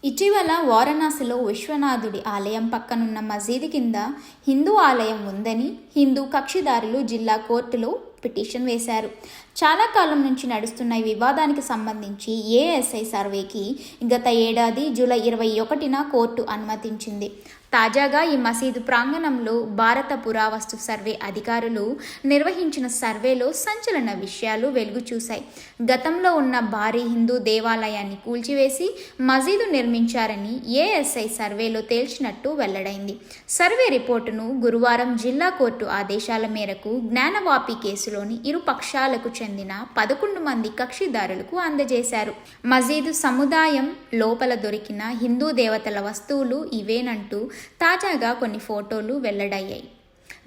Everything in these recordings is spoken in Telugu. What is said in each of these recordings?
ఇటీవల వారణాసిలో విశ్వనాథుడి ఆలయం పక్కనున్న మసీదు కింద హిందూ ఆలయం ఉందని హిందూ కక్షిదారులు జిల్లా కోర్టులో పిటిషన్ వేశారు. చాలా కాలం నుంచి నడుస్తున్న ఈ వివాదానికి సంబంధించి ఏఎస్ఐ సర్వేకి గత ఏడాది జూలై 21న కోర్టు అనుమతించింది. తాజాగా ఈ మసీదు ప్రాంగణంలో భారత పురావస్తు సర్వే అధికారులు నిర్వహించిన సర్వేలో సంచలన విషయాలు వెలుగు చూశాయి. గతంలో ఉన్న భారీ హిందూ దేవాలయాన్ని కూల్చివేసి మసీదు నిర్మించారని ఏఎస్ఐ సర్వేలో తేల్చినట్టు వెల్లడైంది. సర్వే రిపోర్టును గురువారం జిల్లా కోర్టు ఆదేశాల మేరకు జ్ఞానవాపి కేసులోని ఇరు పక్షాలకు చెందిన 11 మంది కక్షిదారులకు అందజేశారు. మసీదు సముదాయం లోపల దొరికిన హిందూ దేవతల వస్తువులు ఇవేనంటూ తాజాగా కొన్ని ఫోటోలు వెల్లడయ్యాయి.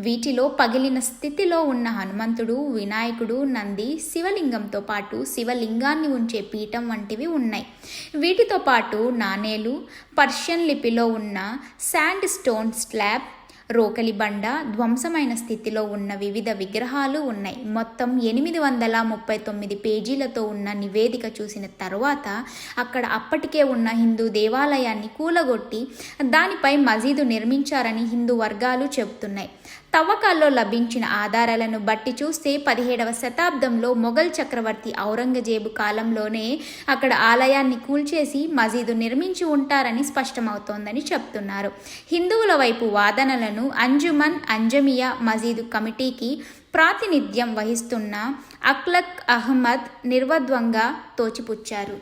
వీటిలో పగిలిన స్థితిలో ఉన్న హనుమంతుడు, వినాయకుడు, నంది, శివలింగంతో పాటు శివలింగాన్ని ఉంచే పీఠం వంటివి ఉన్నాయి. వీటితో పాటు నాణేలు, పర్షియన్ లిపిలో ఉన్న శాండ్ స్టోన్ స్లాబ్, రోకలి బండ, ధ్వంసమైన స్థితిలో ఉన్న వివిధ విగ్రహాలు ఉన్నాయి. మొత్తం 839 పేజీలతో ఉన్న నివేదిక చూసిన తర్వాత అక్కడ అప్పటికే ఉన్న హిందూ దేవాలయాన్ని కూలగొట్టి దానిపై మసీదు నిర్మించారని హిందూ వర్గాలు చెబుతున్నాయి. తవ్వకాల్లో లభించిన ఆధారాలను బట్టి చూస్తే 17వ శతాబ్దంలో మొఘల్ చక్రవర్తి ఔరంగజేబు కాలంలోనే అక్కడ ఆలయాన్ని కూల్చేసి మసీదు నిర్మించి ఉంటారని స్పష్టమవుతోందని చెప్తున్నారు. హిందువుల వైపు వాదనలను అంజుమన్ అంజమియా మసీదు కమిటీకి ప్రాతినిధ్యం వహిస్తున్న అఖ్లక్ అహ్మద్ నిర్వద్వంగా తోచిపుచ్చారు.